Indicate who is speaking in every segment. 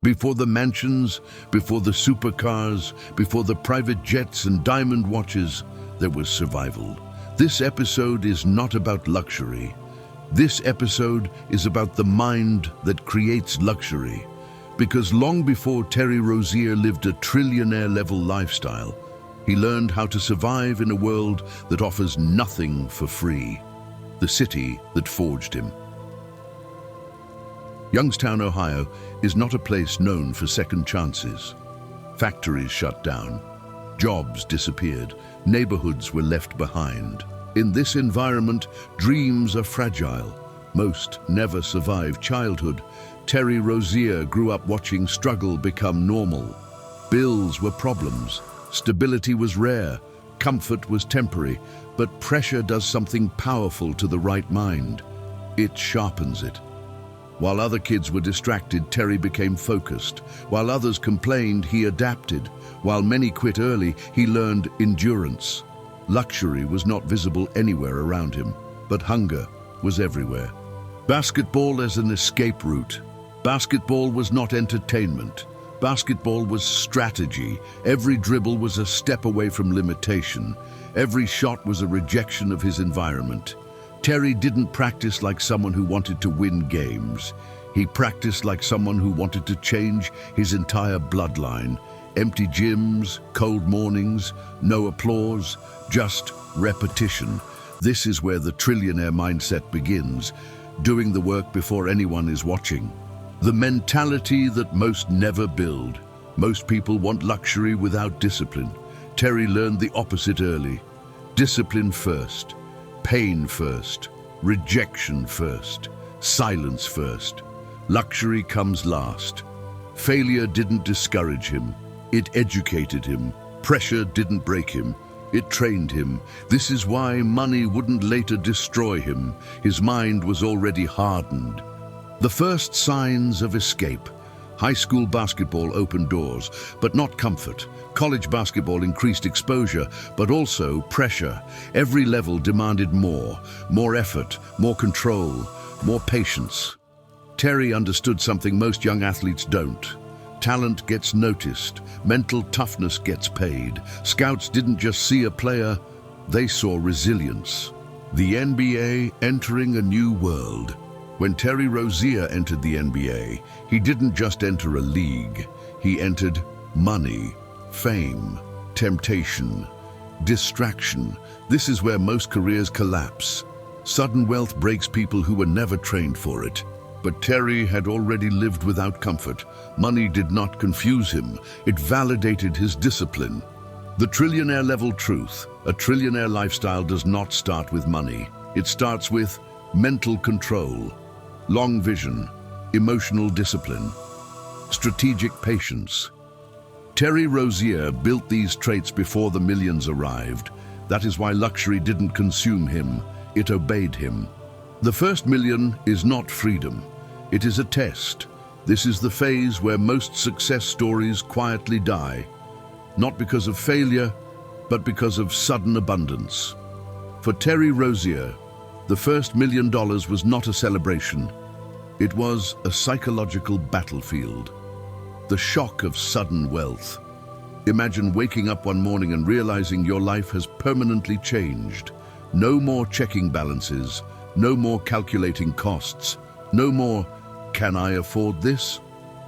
Speaker 1: Before the mansions, before the supercars, before the private jets and diamond watches, there was survival. This episode is not about luxury. This episode is about the mind that creates luxury. Because long before Terry Rozier lived a trillionaire-level lifestyle, he learned how to survive in a world that offers nothing for free. The city that forged him. Youngstown, Ohio, is not a place known for second chances. Factories shut down. Jobs disappeared. Neighborhoods were left behind. In this environment, dreams are fragile. Most never survive childhood. Terry Rozier grew up watching struggle become normal. Bills were problems. Stability was rare. Comfort was temporary. But pressure does something powerful to the right mind. It sharpens it. While other kids were distracted, Terry became focused. While others complained, he adapted. While many quit early, he learned endurance. Luxury was not visible anywhere around him, but hunger was everywhere. Basketball as an escape route. Basketball was not entertainment. Basketball was strategy. Every dribble was a step away from limitation. Every shot was a rejection of his environment. Terry didn't practice like someone who wanted to win games. He practiced like someone who wanted to change his entire bloodline. Empty gyms, cold mornings, no applause, just repetition. This is where the trillionaire mindset begins, doing the work before anyone is watching. The mentality that most never build. Most people want luxury without discipline. Terry learned the opposite early. Discipline first. Pain first, rejection first, silence first. Luxury comes last. Failure didn't discourage him. It educated him. Pressure didn't break him. It trained him. This is why money wouldn't later destroy him. His mind was already hardened. The first signs of escape. High school basketball opened doors, but not comfort. College basketball increased exposure, but also pressure. Every level demanded more effort, more control, more patience. Terry understood something most young athletes don't. Talent gets noticed, mental toughness gets paid. Scouts didn't just see a player, they saw resilience. The NBA entering a new world. When Terry Rozier entered the NBA, he didn't just enter a league. He entered money, fame, temptation, distraction. This is where most careers collapse. Sudden wealth breaks people who were never trained for it. But Terry had already lived without comfort. Money did not confuse him. It validated his discipline. The trillionaire-level truth. A trillionaire lifestyle does not start with money. It starts with mental control, long vision, emotional discipline, strategic patience. Terry Rozier built these traits before the millions arrived. That is why luxury didn't consume him, it obeyed him. The first million is not freedom, it is a test. This is the phase where most success stories quietly die, not because of failure, but because of sudden abundance. For Terry Rozier, the first $1 million was not a celebration. It was a psychological battlefield. The shock of sudden wealth. Imagine waking up one morning and realizing your life has permanently changed. No more checking balances, no more calculating costs, no more, can I afford this?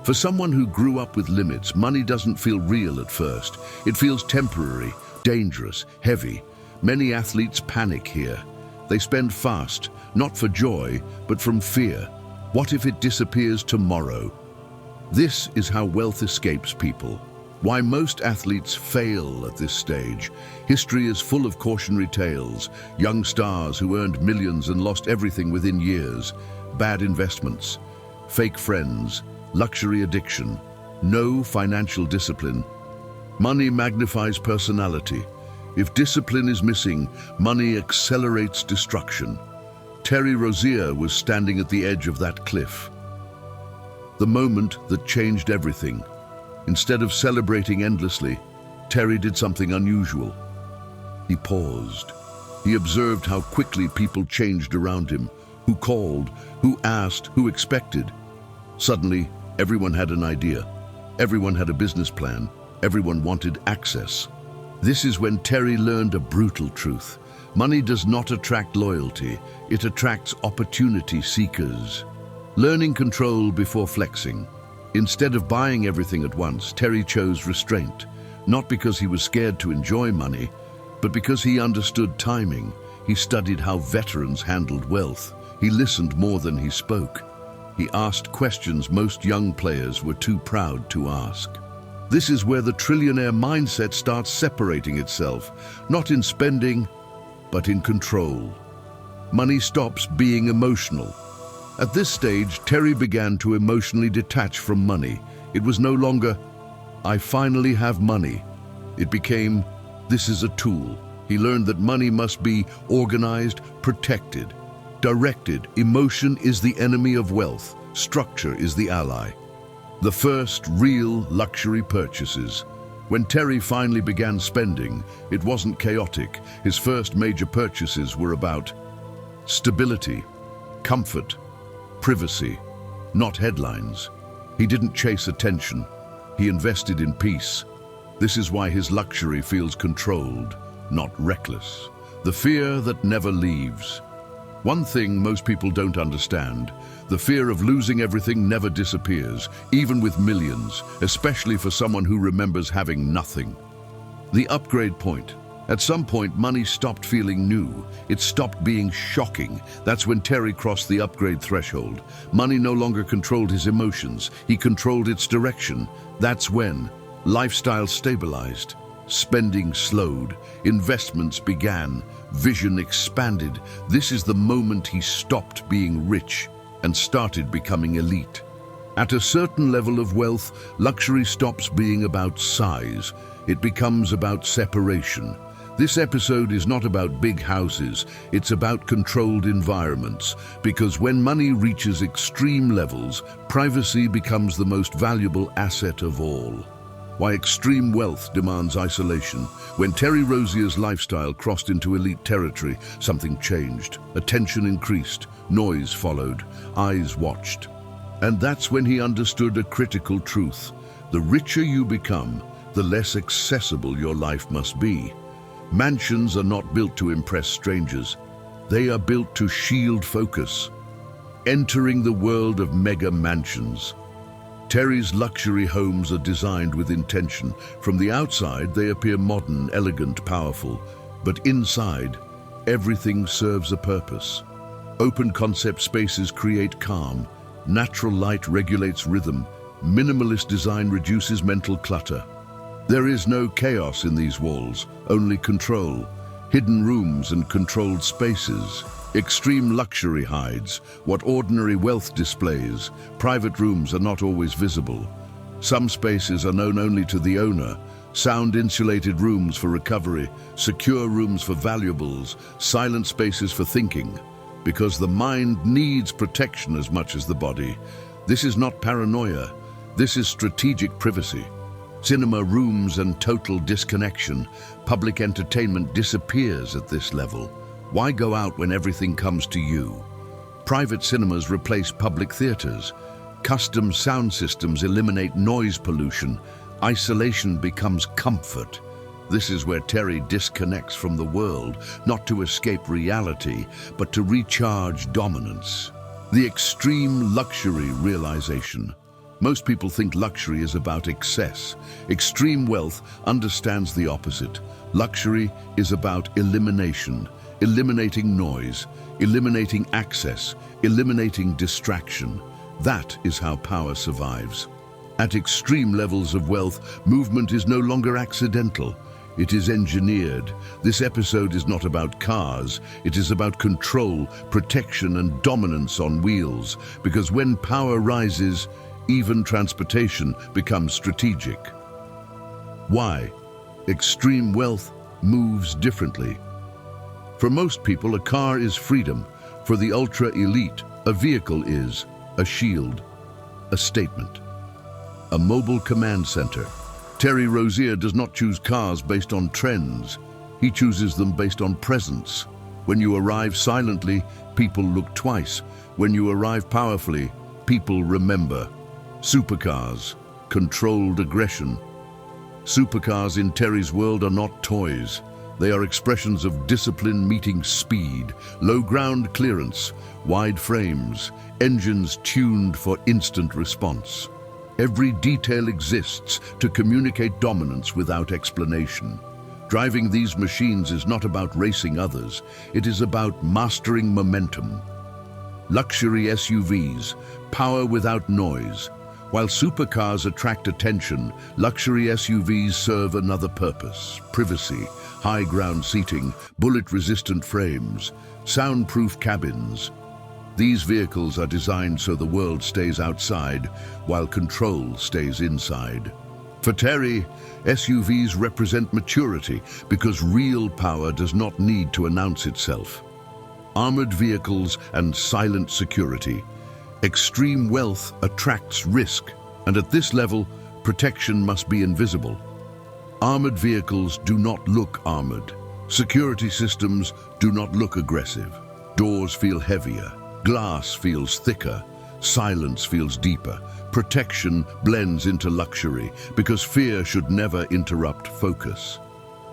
Speaker 1: For someone who grew up with limits, money doesn't feel real at first. It feels temporary, dangerous, heavy. Many athletes panic here. They spend fast, not for joy, but from fear. What if it disappears tomorrow? This is how wealth escapes people. Why most athletes fail at this stage. History is full of cautionary tales. Young stars who earned millions and lost everything within years. Bad investments, fake friends, luxury addiction, no financial discipline. Money magnifies personality. If discipline is missing, money accelerates destruction. Terry Rozier was standing at the edge of that cliff. The moment that changed everything. Instead of celebrating endlessly, Terry did something unusual. He paused. He observed how quickly people changed around him, who called, who asked, who expected. Suddenly, Everyone had an idea. Everyone had a business plan. Everyone wanted access. This is when Terry learned a brutal truth. Money does not attract loyalty. It attracts opportunity seekers. Learning control before flexing. Instead of buying everything at once, Terry chose restraint. Not because he was scared to enjoy money, but because he understood timing. He studied how veterans handled wealth. He listened more than he spoke. He asked questions most young players were too proud to ask. This is where the trillionaire mindset starts separating itself, not in spending, but in control. Money stops being emotional. At this stage, Terry began to emotionally detach from money. It was no longer, "I finally have money." It became, "This is a tool." He learned that money must be organized, protected, directed. Emotion is the enemy of wealth. Structure is the ally. The first real luxury purchases. When Terry finally began spending, it wasn't chaotic. His first major purchases were about stability, comfort, privacy, not headlines. He didn't chase attention. He invested in peace. This is why his luxury feels controlled, not reckless. The fear that never leaves. One thing most people don't understand, the fear of losing everything never disappears, even with millions, especially for someone who remembers having nothing. The upgrade point. At some point, money stopped feeling new. It stopped being shocking. That's when Terry crossed the upgrade threshold. Money no longer controlled his emotions. He controlled its direction. That's when lifestyle stabilized. Spending slowed, investments began, vision expanded. This is the moment he stopped being rich and started becoming elite. At a certain level of wealth, luxury stops being about size. It becomes about separation. This episode is not about big houses, it's about controlled environments, because when money reaches extreme levels, privacy becomes the most valuable asset of all. Why extreme wealth demands isolation. When Terry Rozier's lifestyle crossed into elite territory, something changed. Attention increased, noise followed, eyes watched. And that's when he understood a critical truth. The richer you become, the less accessible your life must be. Mansions are not built to impress strangers. They are built to shield focus. Entering the world of mega mansions. Terry's luxury homes are designed with intention. From the outside, they appear modern, elegant, powerful. But inside, everything serves a purpose. Open concept spaces create calm. Natural light regulates rhythm. Minimalist design reduces mental clutter. There is no chaos in these walls, only control. Hidden rooms and controlled spaces. Extreme luxury hides what ordinary wealth displays. Private rooms are not always visible. Some spaces are known only to the owner. Sound-insulated rooms for recovery, secure rooms for valuables, silent spaces for thinking. Because the mind needs protection as much as the body. This is not paranoia. This is strategic privacy. Cinema rooms and total disconnection. Public entertainment disappears at this level. Why go out when everything comes to you? Private cinemas replace public theaters. Custom sound systems eliminate noise pollution. Isolation becomes comfort. This is where Terry disconnects from the world, not to escape reality, but to recharge dominance. The extreme luxury realization. Most people think luxury is about excess. Extreme wealth understands the opposite. Luxury is about elimination, eliminating noise, eliminating access, eliminating distraction. That is how power survives. At extreme levels of wealth, movement is no longer accidental. It is engineered. This episode is not about cars. It is about control, protection, and dominance on wheels. Because when power rises, even transportation becomes strategic. Why? Extreme wealth moves differently. For most people, a car is freedom. For the ultra-elite, a vehicle is a shield, a statement, a mobile command center. Terry Rozier does not choose cars based on trends. He chooses them based on presence. When you arrive silently, people look twice. When you arrive powerfully, people remember. Supercars, controlled aggression. Supercars in Terry's world are not toys. They are expressions of discipline meeting speed, low ground clearance, wide frames, engines tuned for instant response. Every detail exists to communicate dominance without explanation. Driving these machines is not about racing others, it is about mastering momentum. Luxury SUVs, power without noise. While supercars attract attention, luxury SUVs serve another purpose: privacy, high ground seating, bullet-resistant frames, soundproof cabins. These vehicles are designed so the world stays outside, while control stays inside. For Terry, SUVs represent maturity because real power does not need to announce itself. Armored vehicles and silent security. Extreme wealth attracts risk, and at this level, protection must be invisible. Armored vehicles do not look armored. Security systems do not look aggressive. Doors feel heavier, glass feels thicker, silence feels deeper. Protection blends into luxury because fear should never interrupt focus.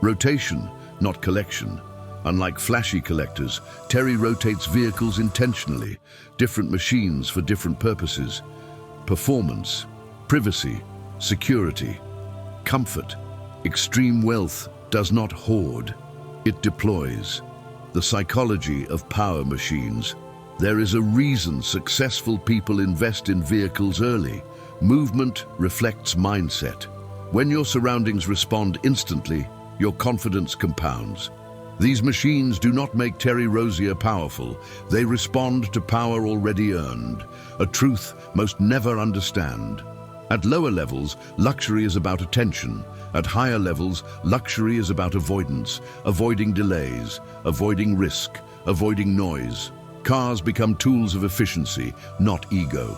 Speaker 1: Rotation, not collection. Unlike flashy collectors, Terry rotates vehicles intentionally, different machines for different purposes. Performance, privacy, security, comfort. Extreme wealth does not hoard, it deploys. The psychology of power machines. There is a reason successful people invest in vehicles early. Movement reflects mindset. When your surroundings respond instantly, your confidence compounds. These machines do not make Terry Rozier powerful. They respond to power already earned, a truth most never understand. At lower levels, luxury is about attention. At higher levels, luxury is about avoidance, avoiding delays, avoiding risk, avoiding noise. Cars become tools of efficiency, not ego.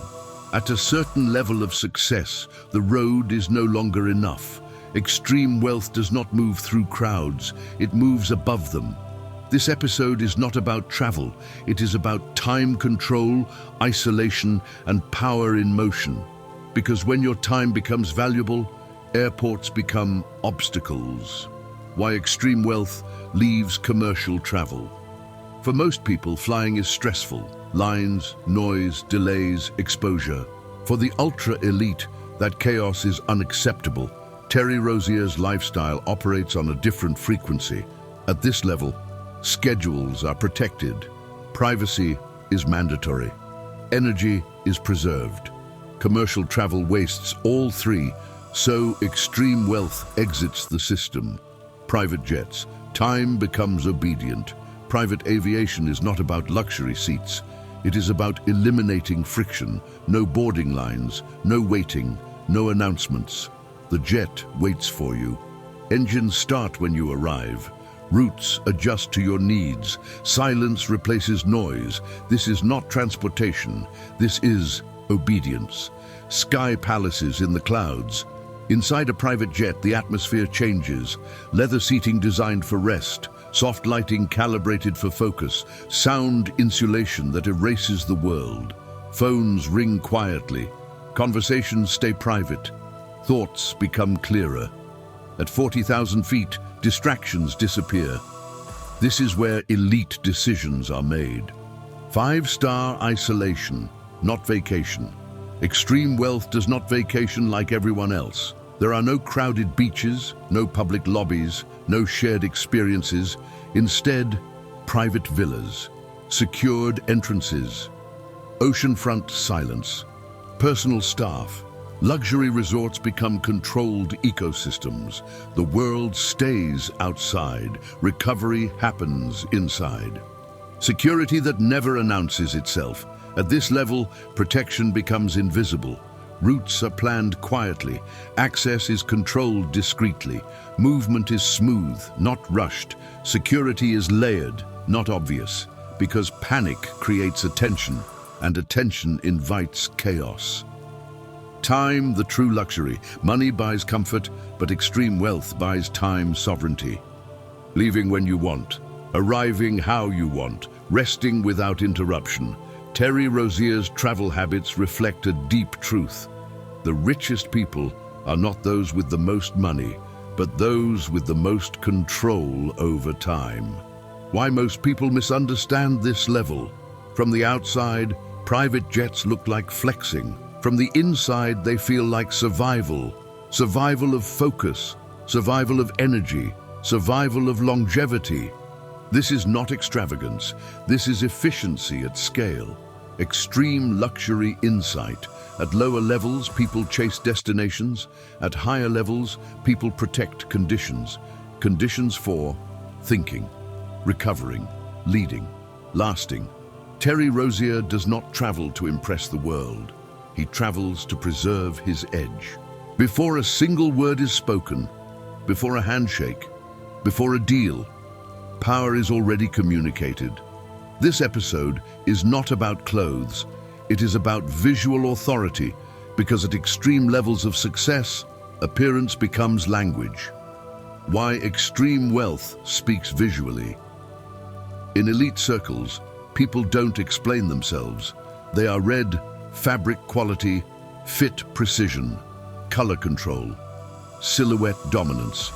Speaker 1: At a certain level of success, the road is no longer enough. Extreme wealth does not move through crowds, it moves above them. This episode is not about travel, it is about time control, isolation, and power in motion. Because when your time becomes valuable, airports become obstacles. Why extreme wealth leaves commercial travel. For most people, flying is stressful. Lines, noise, delays, exposure. For the ultra-elite, that chaos is unacceptable. Terry Rozier's lifestyle operates on a different frequency. At this level, schedules are protected. Privacy is mandatory. Energy is preserved. Commercial travel wastes all three, so extreme wealth exits the system. Private jets. Time becomes obedient. Private aviation is not about luxury seats. It is about eliminating friction. No boarding lines, no waiting, no announcements. The jet waits for you. Engines start when you arrive. Routes adjust to your needs. Silence replaces noise. This is not transportation. This is obedience. Sky palaces in the clouds. Inside a private jet, the atmosphere changes. Leather seating designed for rest. Soft lighting calibrated for focus. Sound insulation that erases the world. Phones ring quietly. Conversations stay private. Thoughts become clearer. At 40,000 feet, distractions disappear. This is where elite decisions are made. 5-star isolation, not vacation. Extreme wealth does not vacation like everyone else. There are no crowded beaches, no public lobbies, no shared experiences. Instead, private villas, secured entrances, oceanfront silence, personal staff. Luxury resorts become controlled ecosystems. The world stays outside. Recovery happens inside. Security that never announces itself. At this level, protection becomes invisible. Routes are planned quietly. Access is controlled discreetly. Movement is smooth, not rushed. Security is layered, not obvious. Because panic creates attention, and attention invites chaos. Time, the true luxury. Money buys comfort, but extreme wealth buys time sovereignty. Leaving when you want, arriving how you want, resting without interruption. Terry Rozier's travel habits reflect a deep truth. The richest people are not those with the most money, but those with the most control over time. Why most people misunderstand this level? From the outside, private jets look like flexing. From the inside, they feel like survival. Survival of focus, survival of energy, survival of longevity. This is not extravagance. This is efficiency at scale. Extreme luxury insight. At lower levels, people chase destinations. At higher levels, people protect conditions. Conditions for thinking, recovering, leading, lasting. Terry Rozier does not travel to impress the world. He travels to preserve his edge. Before a single word is spoken, before a handshake, before a deal, power is already communicated. This episode is not about clothes. It is about visual authority, because at extreme levels of success, appearance becomes language. Why extreme wealth speaks visually. In elite circles, people don't explain themselves. They are read: fabric quality, fit precision, color control, silhouette dominance.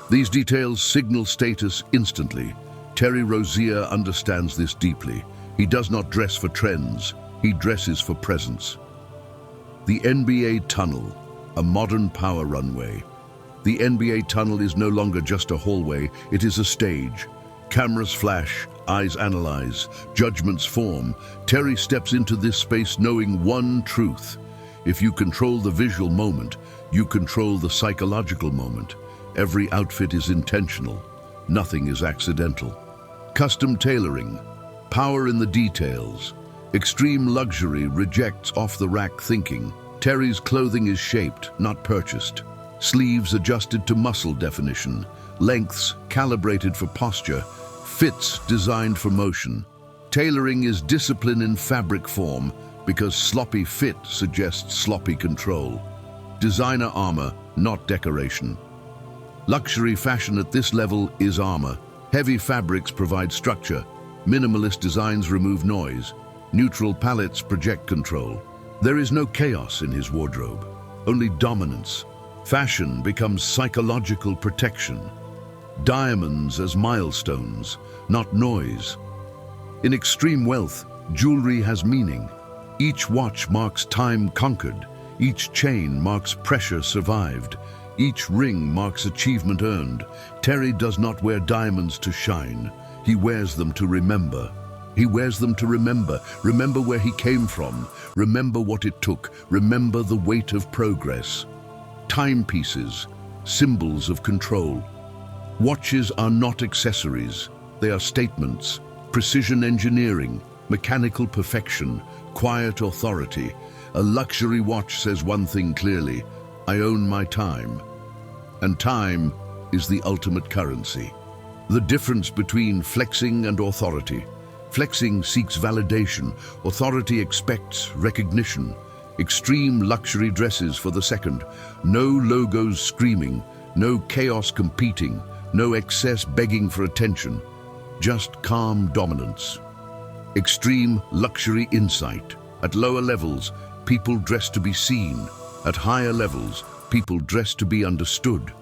Speaker 1: These details signal status instantly. Terry Rozier understands this deeply. He does not dress for trends, he dresses for presence. The NBA tunnel, a modern power runway. The NBA tunnel is no longer just a hallway, it is a stage. Cameras flash, eyes analyze, judgments form. Terry steps into this space knowing one truth. If you control the visual moment, you control the psychological moment. Every outfit is intentional. Nothing is accidental. Custom tailoring, power in the details. Extreme luxury rejects off-the-rack thinking. Terry's clothing is shaped, not purchased. Sleeves adjusted to muscle definition. Lengths calibrated for posture. Fits designed for motion. Tailoring is discipline in fabric form, because sloppy fit suggests sloppy control. Designer armor, not decoration. Luxury fashion at this level is armor. Heavy fabrics provide structure. Minimalist designs remove noise. Neutral palettes project control. There is no chaos in his wardrobe, only dominance. Fashion becomes psychological protection. Diamonds as milestones, not noise. In extreme wealth, jewelry has meaning. Each watch marks time conquered. Each chain marks pressure survived. Each ring marks achievement earned. Terry does not wear diamonds to shine. He wears them to remember. He wears them to remember. Remember where he came from. Remember what it took. Remember the weight of progress. Timepieces, symbols of control. Watches are not accessories. They are statements. Precision engineering, mechanical perfection, quiet authority. A luxury watch says one thing clearly: I own my time. And time is the ultimate currency. The difference between flexing and authority. Flexing seeks validation. Authority expects recognition. Extreme luxury dresses for the second. No logos screaming. No chaos competing. No excess begging for attention. Just calm dominance. Extreme luxury insight. At lower levels, people dress to be seen. At higher levels, people dress to be understood.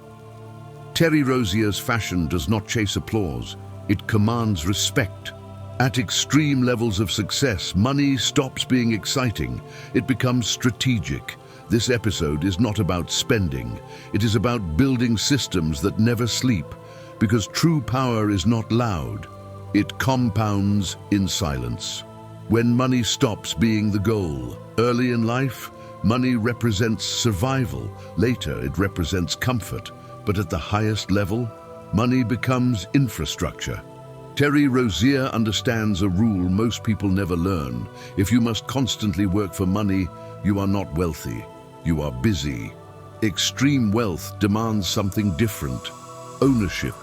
Speaker 1: Terry Rozier's fashion does not chase applause. It commands respect. At extreme levels of success, money stops being exciting. It becomes strategic. This episode is not about spending. It is about building systems that never sleep, because true power is not loud. It compounds in silence. When money stops being the goal. Early in life, money represents survival. Later, it represents comfort. But at the highest level, money becomes infrastructure. Terry Rozier understands a rule most people never learn. If you must constantly work for money, you are not wealthy. You are busy. Extreme wealth demands something different: ownership.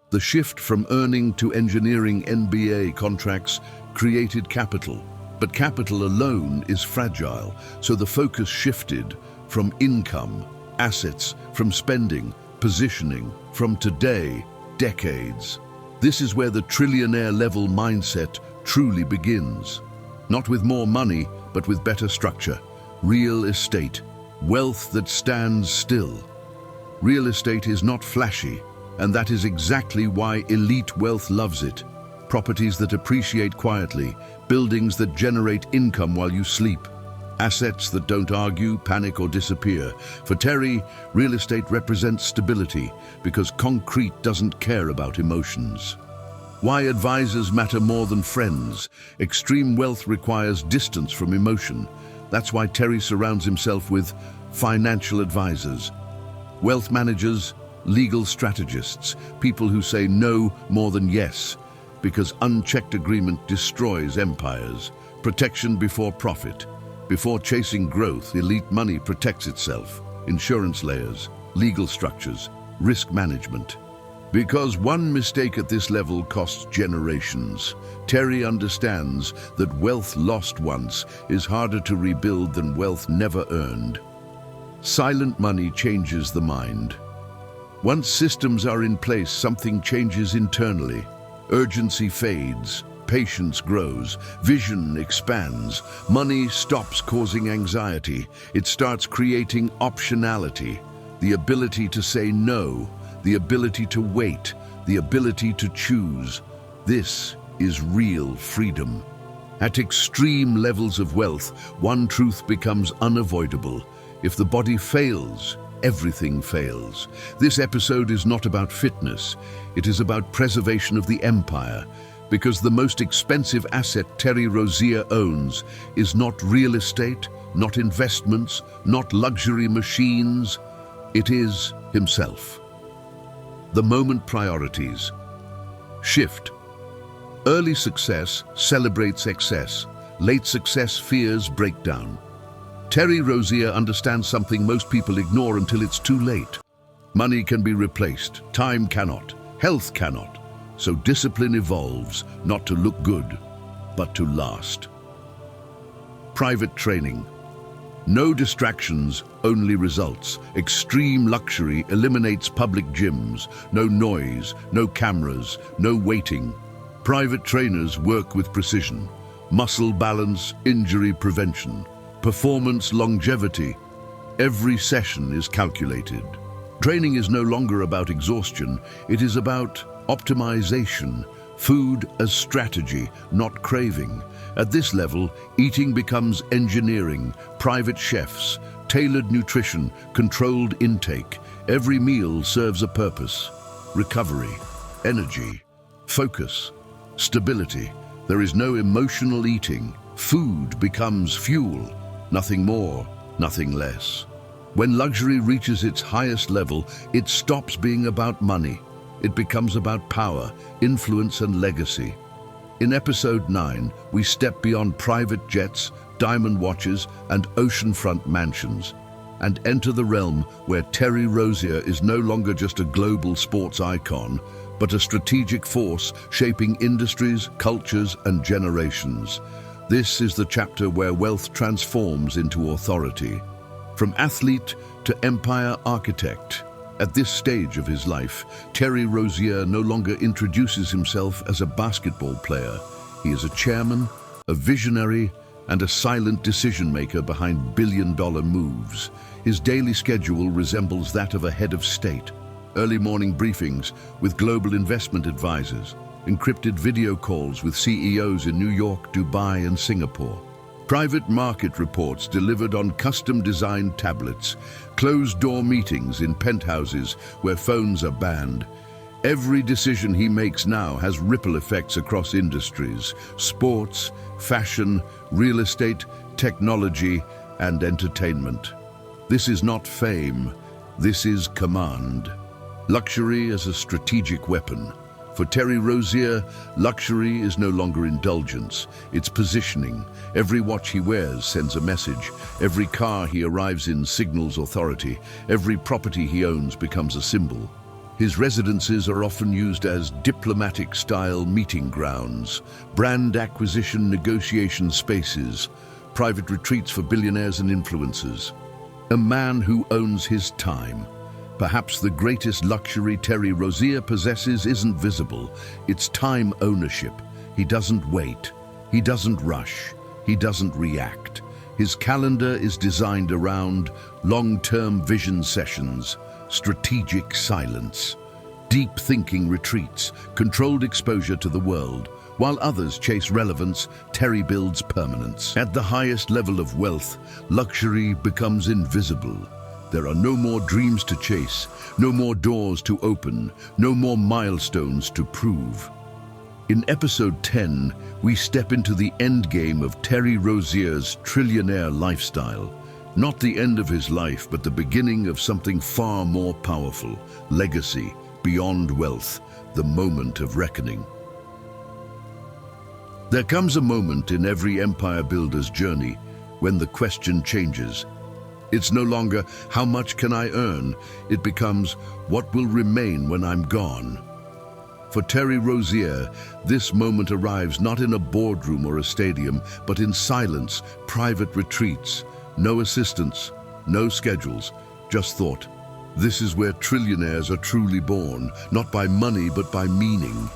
Speaker 1: The shift from earning to engineering NBA contracts created capital. But capital alone is fragile, so the focus shifted from income, assets, from spending, positioning, from today, decades. This is where the trillionaire level mindset truly begins. Not with more money, but with better structure. Real estate, wealth that stands still. Real estate is not flashy, and that is exactly why elite wealth loves it. Properties that appreciate quietly, buildings that generate income while you sleep, assets that don't argue, panic, or disappear. For Terry, real estate represents stability because concrete doesn't care about emotions. Why advisors matter more than friends. Extreme wealth requires distance from emotion. That's why Terry surrounds himself with financial advisors, wealth managers, legal strategists, people who say no more than yes, because unchecked agreement destroys empires. Protection before profit. Before chasing growth, elite money protects itself. Insurance layers, legal structures, risk management. Because one mistake at this level costs generations, Terry understands that wealth lost once is harder to rebuild than wealth never earned. Silent money changes the mind. Once systems are in place, something changes internally. Urgency fades, patience grows, vision expands, money stops causing anxiety. It starts creating optionality, the ability to say no, the ability to wait, the ability to choose. This is real freedom. At extreme levels of wealth, one truth becomes unavoidable. If the body fails, everything fails. This episode is not about fitness. It is about preservation of the empire, because the most expensive asset Terry Rozier owns is not real estate, not investments, not luxury machines. It is himself. The moment priorities shift. Early success celebrates excess. Late success fears breakdown. Terry Rozier understands something most people ignore until it's too late. Money can be replaced, time cannot, health cannot. So discipline evolves, not to look good, but to last. Private training. No distractions, only results. Extreme luxury eliminates public gyms. No noise, no cameras, no waiting. Private trainers work with precision. Muscle balance, injury prevention, performance longevity. Every session is calculated. Training is no longer about exhaustion. It is about optimization. Food as strategy, not craving. At this level, eating becomes engineering, private chefs, tailored nutrition, controlled intake. Every meal serves a purpose. Recovery, energy, focus, stability. There is no emotional eating. Food becomes fuel, nothing more, nothing less. When luxury reaches its highest level, it stops being about money. It becomes about power, influence, and legacy. In episode 9, we step beyond private jets, diamond watches, and oceanfront mansions, and enter the realm where Terry Rozier is no longer just a global sports icon, but a strategic force shaping industries, cultures, and generations. This is the chapter where wealth transforms into authority. From athlete to empire architect. At this stage of his life, Terry Rozier no longer introduces himself as a basketball player. He is a chairman, a visionary, and a silent decision-maker behind billion-dollar moves. His daily schedule resembles that of a head of state. Early morning briefings with global investment advisors, encrypted video calls with CEOs in New York, Dubai, and Singapore. Private market reports delivered on custom-designed tablets, closed-door meetings in penthouses where phones are banned. Every decision he makes now has ripple effects across industries: sports, fashion, real estate, technology, and entertainment. This is not fame, this is command. Luxury as a strategic weapon. For Terry Rozier, luxury is no longer indulgence, it's positioning. Every watch he wears sends a message. Every car he arrives in signals authority. Every property he owns becomes a symbol. His residences are often used as diplomatic-style meeting grounds, brand acquisition negotiation spaces, private retreats for billionaires and influencers. A man who owns his time. Perhaps the greatest luxury Terry Rozier possesses isn't visible. It's time ownership. He doesn't wait. He doesn't rush. He doesn't react. His calendar is designed around long-term vision sessions, strategic silence, deep thinking retreats, controlled exposure to the world. While others chase relevance, Terry builds permanence. At the highest level of wealth, luxury becomes invisible. There are no more dreams to chase, no more doors to open, no more milestones to prove. In episode 10, we step into the endgame of Terry Rozier's Trillionaire lifestyle. Not the end of his life, but the beginning of something far more powerful: legacy, beyond wealth, the moment of reckoning. There comes a moment in every empire builder's journey when the question changes. It's no longer, how much can I earn? It becomes, what will remain when I'm gone? For Terry Rozier, this moment arrives not in a boardroom or a stadium, but in silence, private retreats, no assistants, no schedules, just thought. This is where trillionaires are truly born, not by money, but by meaning.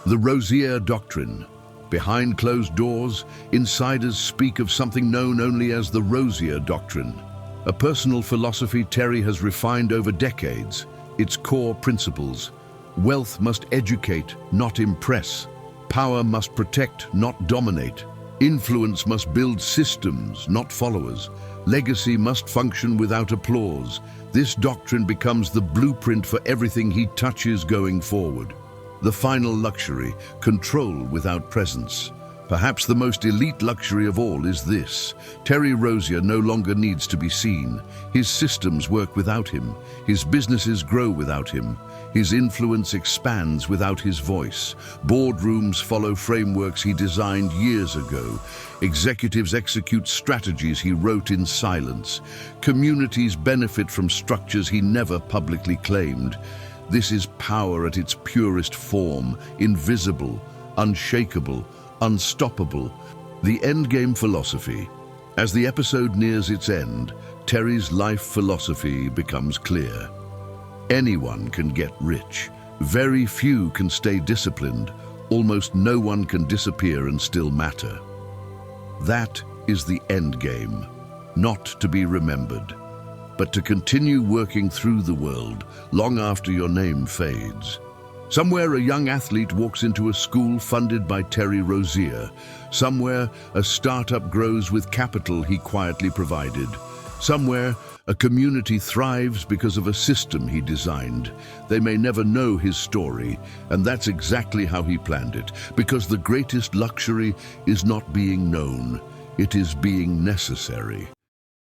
Speaker 1: The Rozier Doctrine. Behind closed doors, insiders speak of something known only as the Rozier Doctrine. A personal philosophy Terry has refined over decades. Its core principles: wealth must educate, not impress. Power must protect, not dominate. Influence must build systems, not followers. Legacy must function without applause. This doctrine becomes the blueprint for everything he touches going forward. The final luxury: control without presence. Perhaps the most elite luxury of all is this: Terry Rozier no longer needs to be seen. His systems work without him. His businesses grow without him. His influence expands without his voice. Boardrooms follow frameworks he designed years ago. Executives execute strategies he wrote in silence. Communities benefit from structures he never publicly claimed. This is power at its purest form: invisible, unshakable, unstoppable. The endgame philosophy. As the episode nears its end, Terry's life philosophy becomes clear. Anyone can get rich. Very few can stay disciplined. Almost no one can disappear and still matter. That is the endgame, not to be remembered, but to continue working through the world long after your name fades. Somewhere a young athlete walks into a school funded by Terry Rozier. Somewhere a startup grows with capital he quietly provided. Somewhere a community thrives because of a system he designed. They may never know his story, and that's exactly how he planned it, because the greatest luxury is not being known, it is being necessary.